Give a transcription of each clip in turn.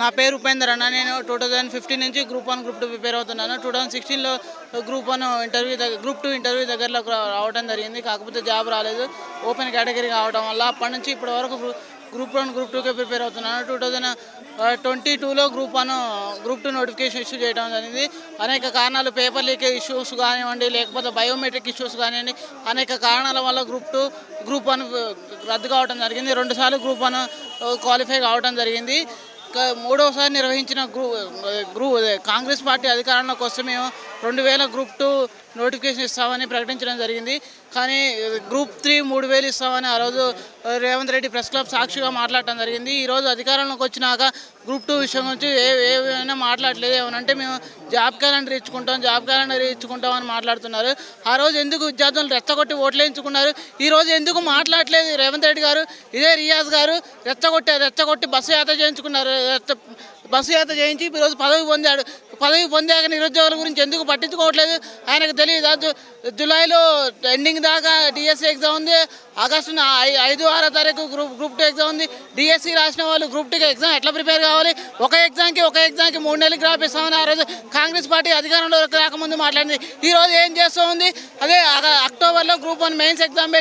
నా పేరు ఉపేందర్ అన్న. నేను 2015 నుంచి గ్రూప్ 1 గ్రూప్ 2 ప్రిపేర్ అవుతున్నాను. 2016లో గ్రూప్ 2 ఇంటర్వ్యూ దగ్గరలోకి రావడం జరిగింది. కాకపోతే జాబ్ రాలేదు. ఓపెన్ కేటగిరీ కావడం వల్ల అప్పటి నుంచి ఇప్పటి వరకు గ్రూప్ 1 గ్రూప్ 2కే ప్రిపేర్ అవుతున్నాను. 2022లో గ్రూప్ 2 నోటిఫికేషన్ ఇష్యూ చేయడం జరిగింది. అనేక కారణాలు, పేపర్ లీక్ ఇష్యూస్ కానివ్వండి, లేకపోతే బయోమెట్రిక్ ఇష్యూస్ కానివ్వండి, అనేక కారణాల వల్ల గ్రూప్ 1 రద్దు కావడం జరిగింది. 2 సార్లు గ్రూప్ 1 క్వాలిఫై కావడం జరిగింది. మూడవసారి నిర్వహించిన కాంగ్రెస్ పార్టీ అధికారంలోకి వస్తే మేము 2000 గ్రూప్ 2 నోటిఫికేషన్ ఇస్తామని ప్రకటించడం జరిగింది. కానీ గ్రూప్ 3 3000 ఇస్తామని ఆ రోజు రేవంత్ రెడ్డి ప్రెస్ క్లబ్ సాక్షిగా మాట్లాడటం జరిగింది. ఈరోజు అధికారంలోకి వచ్చినాక గ్రూప్ 2 విషయం గురించి ఏమైనా మాట్లాడలేదు. ఏమనంటే మేము జాబ్ క్యాలెండర్ ఇచ్చుకుంటాం అని మాట్లాడుతున్నారు. ఆ రోజు ఎందుకు విద్యార్థులను రెచ్చగొట్టి ఓట్లు వేయించుకున్నారు? ఈరోజు ఎందుకు మాట్లాడలేదు రేవంత్ రెడ్డి గారు? ఇదే రియాజ్ గారు రెచ్చగొట్టి బస్సు యాత్ర చేయించుకున్నారు. బస్సు యాత్ర చేయించి ఈరోజు పదవి పొందాక నిరుద్యోగుల గురించి ఎందుకు పట్టించుకోవట్లేదు? ఆయనకు తెలియదు. జూలైలో ఎండింగ్ దాకా డిఎస్సి ఎగ్జామ్ ఉంది. ఆగస్టు 5-6 తారీఖు గ్రూప్ 2 ఎగ్జామ్ ఉంది. డిఎస్సి రాసిన వాళ్ళు గ్రూప్ 2 ఎగ్జామ్ ఎట్లా ప్రిపేర్ కావాలి? ఒక ఎగ్జామ్కి 3 నెలలు గ్రాప్ ఇస్తామని ఆ రోజు కాంగ్రెస్ పార్టీ అధికారంలోకి రాకముందు మాట్లాడింది. ఈరోజు ఏం చేస్తూ ఉంది? అదే అక్టోబర్లో గ్రూప్ 1 మెయిన్స్ ఎగ్జామ్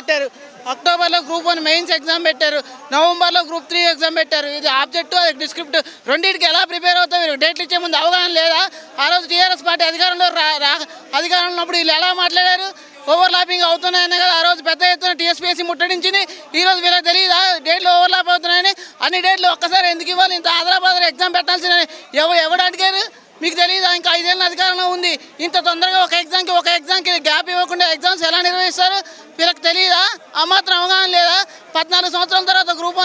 పెట్టారు. నవంబర్లో గ్రూప్ 3 ఎగ్జామ్ పెట్టారు. ఇది ఆబ్జెక్టివ్, అది డిస్క్రిప్టివ్. రెండింటికి ఎలా ప్రిపేర్ అవుతారు? డేట్లు ఇచ్చే ముందు అవగాహన లేదా? ఆ రోజు టీఆర్ఎస్ పార్టీ అధికారంలో ఉన్నప్పుడు వీళ్ళు ఎలా మాట్లాడారు? ఓవర్లాపింగ్ అవుతున్నాయని కదా ఆ రోజు పెద్ద ఎత్తున టీఎస్పీఎస్సీ ముట్టడించింది. ఈరోజు వీళ్ళకి తెలియదా డేట్లు ఓవర్లాప్ అవుతున్నాయని? అన్ని డేట్లు ఒక్కసారి ఎందుకు ఇవ్వాలి? ఇంత ఆదరాబాద్ ఎగ్జామ్ పెట్టాల్సిన ఎవడు అడిగారు? మీకు తెలియదా? ఇంకా 5 ఏళ్ళ అధికారంలో ఉంది. ఇంత తొందరగా ఒక ఎగ్జామ్కి గ్యాప్ ఇవ్వకుండా ఎగ్జామ్స్ ఎలా నిర్వహిస్తారు? వీళ్ళకి తెలియదా? ఆ మాత్రం అవగాహన లేదా? 14 సంవత్సరాల తర్వాత గ్రూప్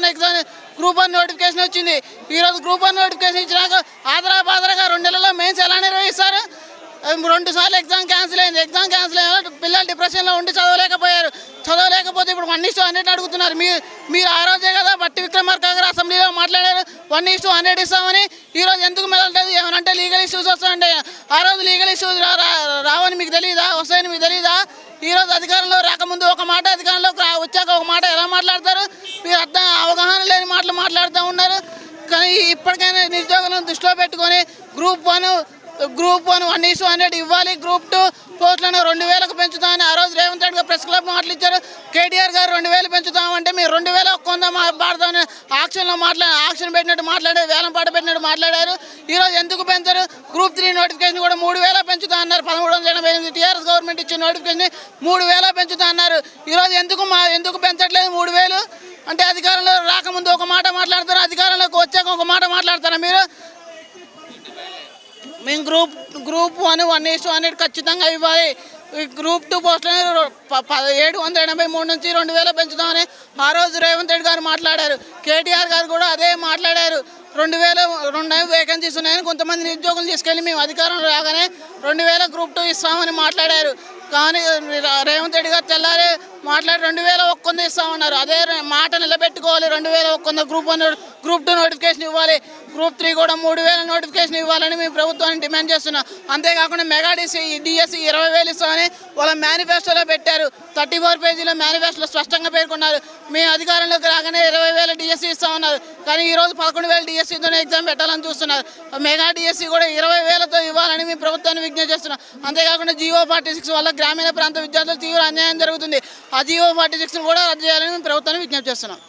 1 నోటిఫికేషన్ వచ్చింది. ఈరోజు గ్రూప్ 1 నోటిఫికేషన్ ఇచ్చినాక ఆదరాబాదరగా 2 నెలల్లో మెయిన్స్ ఎలా నిర్వహిస్తారు? 2 సార్లు ఎగ్జామ్ క్యాన్సిల్ అయింది. పిల్లలు డిప్రెషన్లో ఉండి చదవలేకపోతే ఇప్పుడు 1:100 అడుగుతున్నారు. మీరు ఆ రోజే కదా బట్టి విక్రమార్క గారు అసెంబ్లీలో మాట్లాడారు 1:100 ఇస్తామని. ఈరోజు ఎందుకు మెదలలేదు? ఏమనంటే లీగల్ ఇష్యూస్ వస్తాయంటే ఆ రోజు లీగల్ ఇష్యూస్ రావని మీకు తెలియదా? వస్తాయని మీకు తెలియదా? ఈరోజు అధికారంలో రాకముందు ఒక మాట, అధికారంలోకి వచ్చాక ఒక మాట ఎలా మాట్లాడతారు? మీరు అవగాహన లేని మాటలు మాట్లాడుతూ ఉన్నారు. కానీ ఇప్పటికైనా నిరుద్యోగులను దృష్టిలో పెట్టుకొని గ్రూప్ 1 1:100 ఇవ్వాలి. గ్రూప్ 2 పోస్టులను 2000కు పెంచుతామని ఆ రోజు రేవంత్ రెడ్డి గారు ప్రెస్ క్లబ్ మాటలు ఇచ్చారు. కేటీఆర్ గారు 2000 పెంచుతామంటే మీరు 2000 భారతాన్ని ఆక్షన్ పెట్టినట్టు మాట్లాడారు, వేలం పాట పెట్టినట్టు మాట్లాడారు. ఈరోజు ఎందుకు పెంచారు? గ్రూప్ 3 నోటిఫికేషన్ కూడా 3000 పెంచుతా అన్నారు. 1388 టీఆర్ఎస్ గవర్నమెంట్ ఇచ్చిన నోటిఫికేషన్ 3000 పెంచుతా అన్నారు. ఈరోజు ఎందుకు పెంచట్లేదు 3000? అంటే అధికారంలో రాకముందు ఒక మాట మాట్లాడతారు, అధికారంలోకి వచ్చాక ఒక మాట మాట్లాడతారా మీరు? మేము గ్రూప్ 1 1:100 ఖచ్చితంగా ఇవ్వాలి. గ్రూప్ 2 పోస్టులను 783 నుంచి 2000 పెంచుతామని ఆ రోజు రేవంత్ రెడ్డి గారు మాట్లాడారు. కేటీఆర్ గారు కూడా అదే మాట్లాడారు. 2000 వేకెన్సీస్ ఉన్నాయని కొంతమంది నిరుద్యోగులు తీసుకెళ్ళి మేము అధికారంలో రాగానే 2000 గ్రూప్ 2 ఇస్తామని మాట్లాడారు. కానీ రేవంత్ రెడ్డి గారు తెల్లారి మాట్లాడి 2001 ఇస్తామన్నారు. అదే మాట నిలబెట్టుకోవాలి. 2001 గ్రూప్ 2 నోటిఫికేషన్ ఇవ్వాలి. గ్రూప్ 3 కూడా 3000 నోటిఫికేషన్ ఇవ్వాలని మేము ప్రభుత్వాన్ని డిమాండ్ చేస్తున్నాం. అంతేకాకుండా మెగా డిఎస్సి 20,000 ఇస్తామని వాళ్ళ మేనిఫెస్టోలో పెట్టారు. 34 పేజీల మేనిఫెస్టోలో స్పష్టంగా పేర్కొన్నారు. మేము అధికారంలోకి రాగానే 20,000 డిఎస్సి ఇస్తామన్నారు. కానీ ఈరోజు 11,000 డిఎస్సితోనే ఎగ్జామ్ పెట్టాలని చూస్తున్నారు. మెగా డిఎస్సి కూడా 20,000తో ఇవ్వాలని మేము ప్రభుత్వాన్ని విజ్ఞప్తి చేస్తున్నాం. అంతేకాకుండా GO 46 వల్ల గ్రామీణ ప్రాంత విద్యార్థులకు తీవ్ర అన్యాయం జరుగుతుంది. ఆ GO 46 కూడా రద్దు చేయాలని మేము ప్రభుత్వాన్ని విజ్ఞప్తి చేస్తున్నాం.